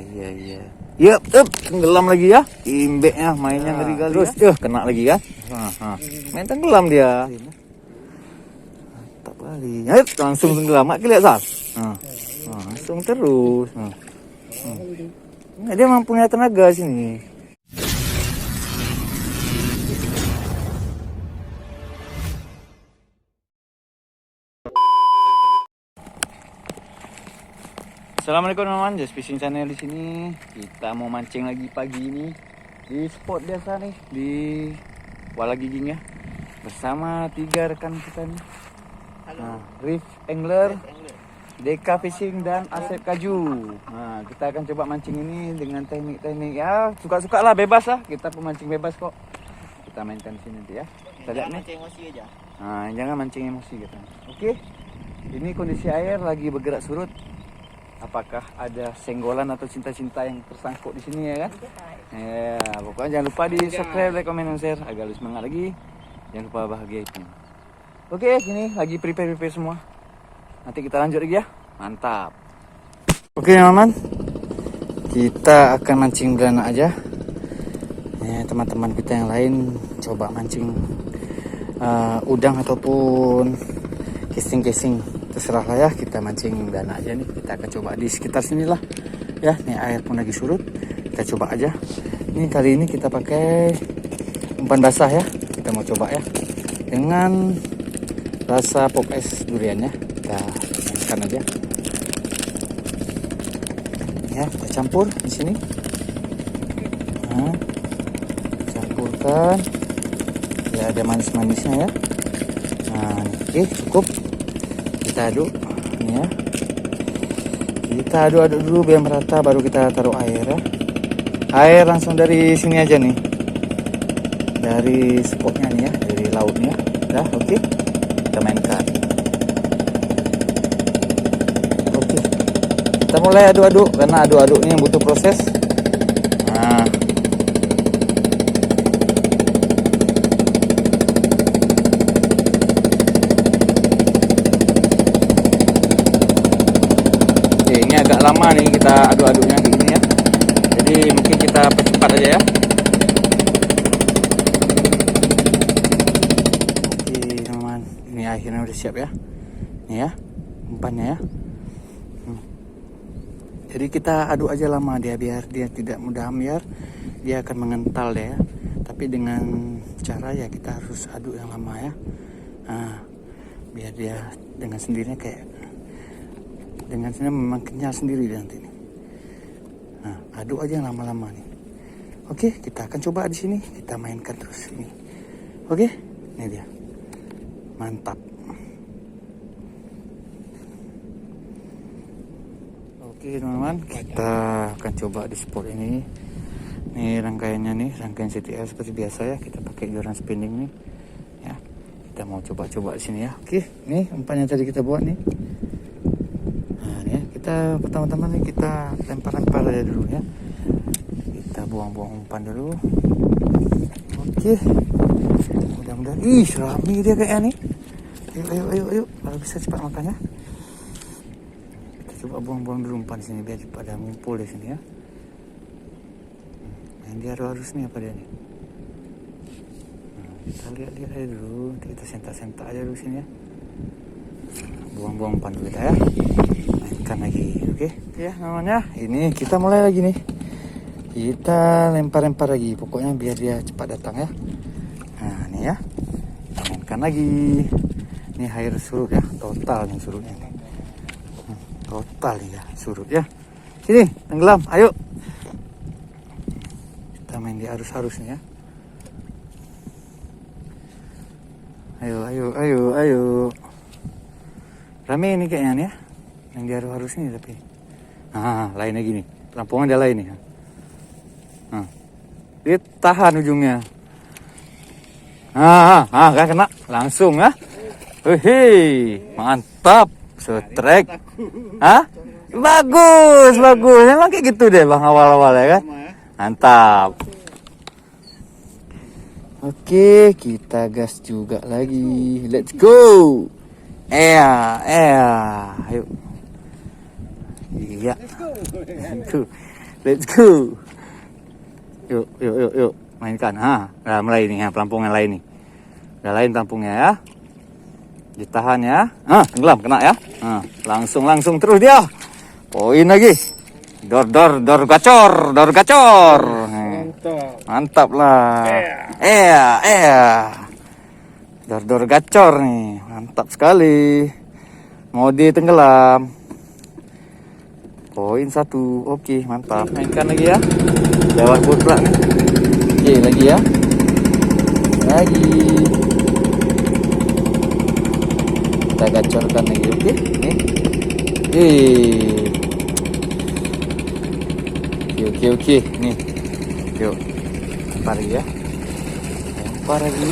Iya. Yep, tenggelam lagi ya. Imbeknya mainnya ngeri kali. Terus ya. Kena lagi kan. Main tenggelam dia. Mantap kali. Ayo, langsung tenggelam. Mak lihat Sal. Langsung terus. Dia mampu punya tenaga sini. Assalamualaikum teman-teman, Just Fishing Channel di sini. Kita mau mancing lagi pagi ini di spot biasa nih di Kuala Giging ya. Bersama 3 rekan kita nih. Reef Angler, Deka Fishing dan Asep Kaju. Nah, kita akan coba mancing ini dengan teknik-teknik ya, suka-suka lah, bebas lah. Kita pemancing bebas kok. Kita mainkan di sini nanti ya. Kita lihat nih. Mancing emosi aja. Jangan mancing emosi kita. Oke. Ini kondisi air lagi bergerak surut. Apakah ada senggolan atau cinta-cinta yang tersangkut di sini ya kan? Ya, pokoknya jangan lupa di subscribe, like, comment, dan share agar lebih semangat lagi. Jangan lupa bahagia itu. Oke, sini lagi prepare semua. Nanti kita lanjut lagi ya. Mantap. Oke teman-teman, kita akan mancing beranak aja. Ya, teman-teman kita yang lain coba mancing udang ataupun casing. Terserah lah ya, kita mancing dana aja nih. Kita akan coba di sekitar sini lah ya. Nih air pun lagi surut, kita coba aja. Ini kali ini kita pakai umpan basah ya. Kita mau coba ya dengan rasa pop es durian ya. Kita mainkan aja ya, kita campur di sini. Campurkan ya, ada manis-manisnya ya. Oke, cukup. Kita aduk ini ya, kita aduk dulu biar merata, baru kita taruh air ya. Air langsung dari sini aja nih, dari spotnya nih ya, dari lautnya. Dah oke. Kita mainkan. Oke, kita mulai aduk-aduk, karena aduk-aduknya butuh proses. Agak lama nih kita aduk-aduknya kayak gini ya, jadi mungkin kita percepat aja ya. Oke teman-teman, ini akhirnya udah siap ya. Ini ya umpannya ya. Jadi kita aduk aja lama dia, biar dia tidak mudah ambiar, dia akan mengental deh ya. Tapi dengan cara ya kita harus aduk yang lama ya. Biar dia dengan sendirinya kayak dengan sini memang kenyal sendiri nanti nih. Aduk aja yang lama-lama nih. Oke, kita akan coba di sini, kita mainkan terus ini. Oke, ini dia. Mantap. Oke teman-teman, kita akan coba di spot ini. Nih rangkaiannya nih, rangkaian CTL seperti biasa ya. Kita pakai joran spinning nih. Ya, kita mau coba-coba di sini ya. Oke, nih umpannya tadi kita buat nih. Kita pertama-tama nih kita lempar-lempar aja dulu ya. Kita buang-buang umpan dulu. Oke. Mudah-mudahan. Rame dia kayaknya nih. Ayo. Kalau bisa cepat makannya. Kita coba buang-buang dulu umpan sini biar pada ngumpul di sini ya. Yang dia harus nih apa dia nih? Kita lihat aja dulu. Kita sentak-sentak aja dulu sini ya. Buang-buang umpan dulu kita ya. Lagi, oke ya namanya. Ini kita mulai lagi nih, kita lempar lagi, pokoknya biar dia cepat datang ya. Ini ya, kita mainkan lagi. Ini air surut ya, total nih surutnya nih. Total ya surut ya. Sini tenggelam, ayo kita main di arus nih ya. Ayo rame ini kayaknya nih ya, yang di harus nih tapi lain lagi nih, perampungan ada lain nih. Dia tahan ujungnya. Gak kena langsung ya. Mantap, strike. Bagus, emang kayak gitu deh bang awal-awal ya kan. Mantap. Oke, kita gas juga lagi, let's go. Ayo. Iya. Tuh. Let's go. Yuk. Mainkan. Dah mulai nih, pelampung yang lain nih. Udah lain pelampungnya ya. Ditahan ya. Tenggelam, kena ya. Langsung terus dia. Poin lagi. Dor gacor. Mantap lah. Dor gacor nih. Mantap sekali. Mode tenggelam. Poin 1. Oke, mantap. Mainkan lagi ya. Lewat boot pula nih. Oke, lagi ya. Lagi. Kita gacorkan lagi. Oke. Nih. Oke. Nih. Yuk. Lempar lagi ya. Lempar lagi.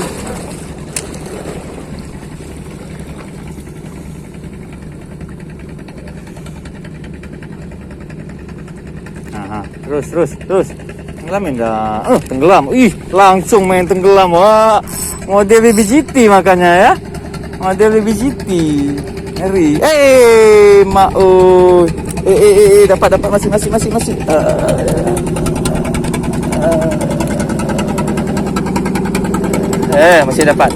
Terus. Tenggelamin dah. Tenggelam. Langsung main tenggelam. Wah. Model BBGT makanya ya. Model BBGT. Ngeri. Maus. Dapat masih. Masih dapat.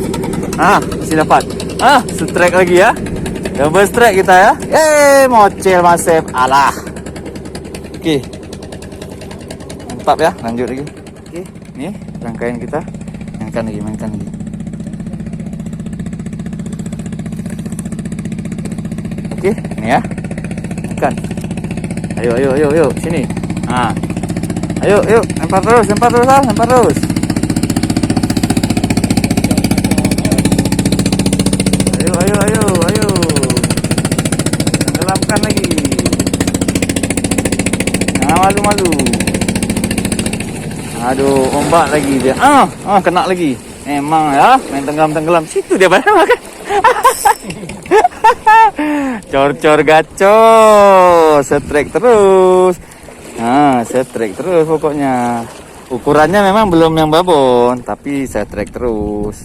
Masih dapat. Strike lagi ya. Double strike kita ya. Mocel masif. Alah. Oke. Mantap ya, lanjut lagi. Oke, nih rangkaian kita. Mainkan lagi. Oke, ini ya. Mainkan. Ayo, sini. Ayo, lempar terus. Ayo. Tenggelamkan lagi. Malu. Aduh, ombak lagi dia. Kena lagi. Emang ya, main tenggelam. Situ dia banyak makan. Cor gacor. Strike terus. Strike terus pokoknya. Ukurannya memang belum yang babon, tapi strike terus.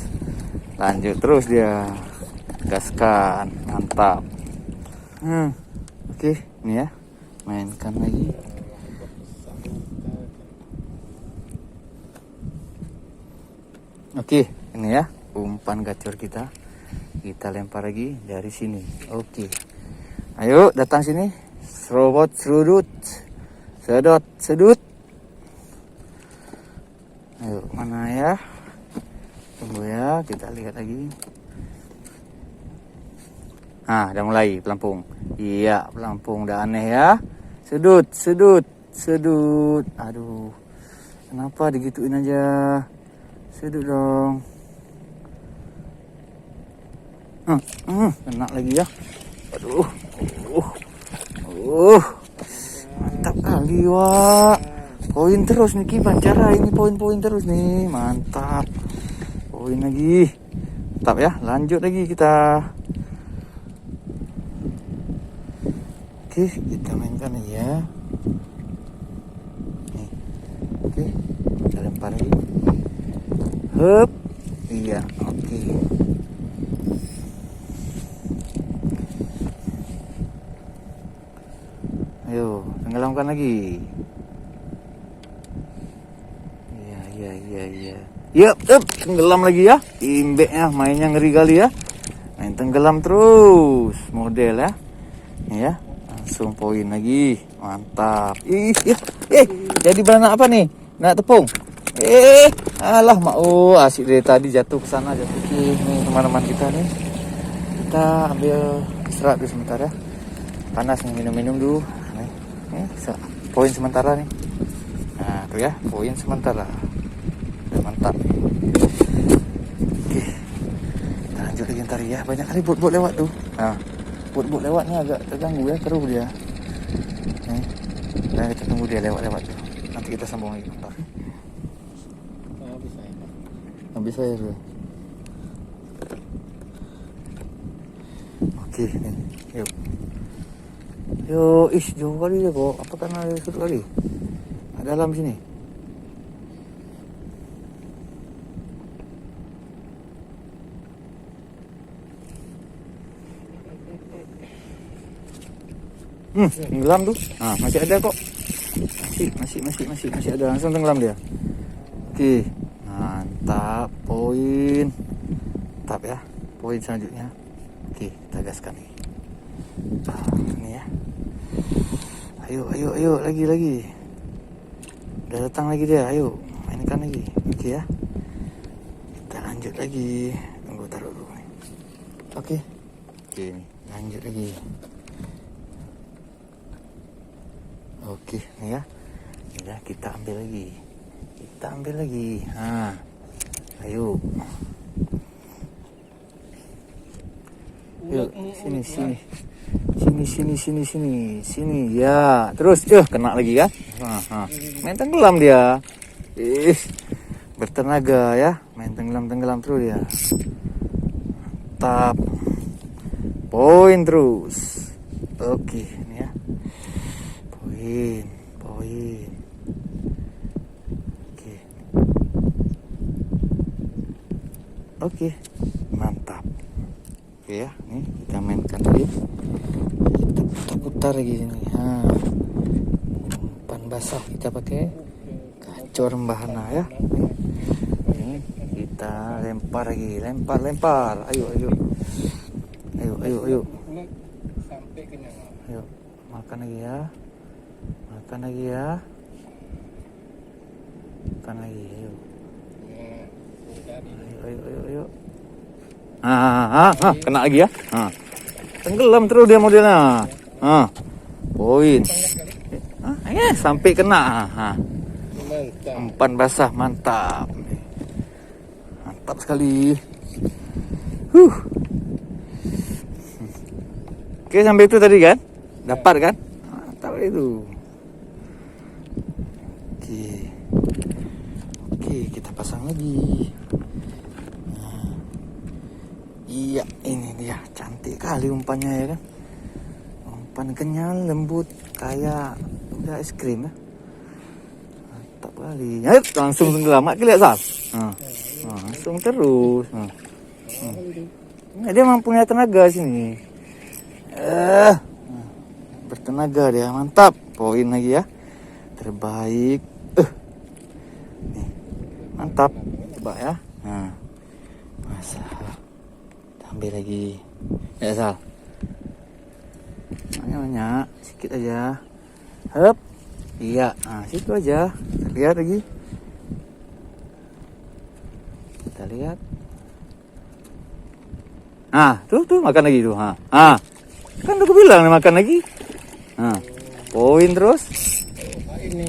Lanjut terus dia. Gaskan. Mantap. Oke, ini ya. Mainkan lagi. Oke, ini ya umpan gacor kita. Kita lempar lagi dari sini. Oke. Ayo datang sini. Serobot, sedut. Ayo, mana ya? Tunggu ya, kita lihat lagi. Udah mulai pelampung. Iya, pelampung udah aneh ya. Sedut. Aduh. Kenapa digituin aja? Sedut dong. Kena lagi ya. Aduh. Mantap kali, Wak. Poin terus nih Bancara, ini poin-poin terus nih. Mantap. Poin lagi. Mantap ya. Lanjut lagi kita. Oke, kita mainkan lagi ya. Nih. Oke, kita lempar lagi. Hup. Iya, oke. Ayo, tenggelamkan lagi. Iya. Yup, tenggelam lagi ya. Imbeknya mainnya ngeri kali ya. Main tenggelam terus. Model ya. Nih ya. Langsung poin lagi. Mantap. Jadi beranak apa nih? Nak tepung. Alah mau asik dari tadi jatuh ke sana jatuh ke nih teman-teman kita nih. Kita ambil istirahat dulu sebentar ya. Panas nih, minum-minum dulu. Nih, poin sementara nih. Nah, tuh ya, poin sementara. Mantap. Oke. Kita lanjut lagi ntar ya. Banyak kali bot-bot lewat tuh. Nah, bot-bot lewatnya agak terganggu ya, keruh dia. Nih. Nah, kita tunggu dia lewat tuh. Nanti kita sambung lagi ntar. Habis air tuh. Oke, nih. Yuk, jauh kali dia kok. Apa karena ada sudut kali? Ada dalam sini. Tenggelam tuh. Masih ada kok. Masih ada, langsung tenggelam dia. Oke, mantap, poin. Mantap ya, poin selanjutnya. Oke, kita gaskan nih. Ini ya. Ayo, lagi. Udah datang lagi dia, ayo, mainkan lagi. Oke ya. Kita lanjut lagi. Tunggu, taruh dulu nih. Oke, nih, lanjut lagi. Oke, nih ya. Udah, kita ambil lagi. Ayo. Yuk, sini. Ya, terus, kena lagi kan? Main tenggelam dia. Bertenaga ya, main tenggelam terus dia. Mantap. Poin terus. Oke, ini ya. Poin. Oke, mantap. Oke ya, nih kita mainkan lagi. Kita putar-putar lagi ini. Umpan basah kita pakai kacor mbahana ya. Ini kita lempar lagi, lempar. Ayo. Ayo, makan lagi ya. Ayo. Kena lagi ya. Tenggelam terus dia modelnya. Poin. Sampai kena. Umpan basah, mantap sekali. Oke, sampai itu tadi kan? Dapat kan? Mantap itu. Oke, kita pasang lagi. Iya, ini dia, cantik kali umpannya ya kan. Umpan kenyal, lembut, kayak udah es krim ya. Mantap kali. Langsung tenggelam, lihat Sal. Langsung terus. Dia memang punya tenaga sini. Bertenaga dia, mantap. Poin lagi ya. Terbaik. Nih, mantap. Coba ya. Masa. Ambil lagi. Ya Sal. Banyak, sedikit aja. Hup. Iya, situ aja. Kita lihat lagi. Tuh makan lagi tuh. Kan udah gue bilang makan lagi. Poin terus. Ini.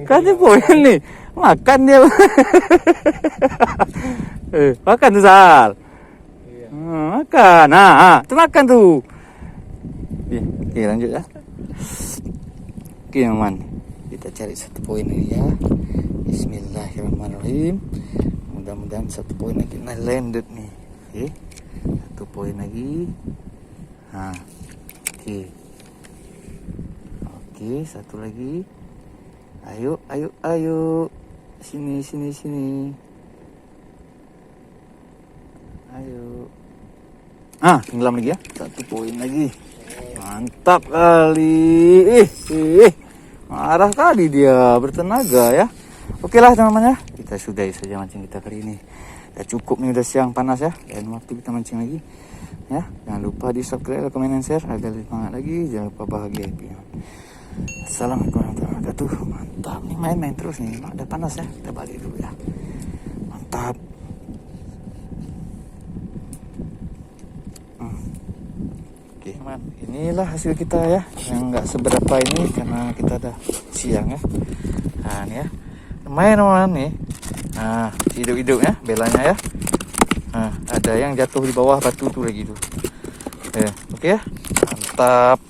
Kan dia poin nih. Makan dia. Makan tuh Sal. Makan. Tuh makan tuh. Oke, lanjut ya. Oke, teman. Kita cari satu poin lagi ya. Bismillahirrahmanirrahim. Mudah-mudahan satu poin lagi. Nah, landed nih. Oke. Satu poin lagi. Oke, satu lagi. Ayo. Sini. Ayo. Tenggelam lagi ya. Satu poin lagi. Mantap kali. Marah kali dia, bertenaga ya. Oke lah teman-teman ya. Kita sudahi saja mancing kita kali ini. Ya cukup nih, udah siang panas ya. Dan waktu kita mancing lagi. Ya, jangan lupa di subscribe, komen, dan share agar lebih semangat lagi. Jangan lupa bahagia. Assalamualaikum warahmatullahi wabarakatuh. Mantap nih, main terus nih. Udah panas ya. Kita balik dulu ya. Mantap. Oke, inilah hasil kita ya. Yang nggak seberapa ini karena kita udah siang ya. Ini ya. Lumayan teman nih. Hidup-hidup ya belanya ya. Ada yang jatuh di bawah batu tuh lagi tuh. Oke ya. Mantap.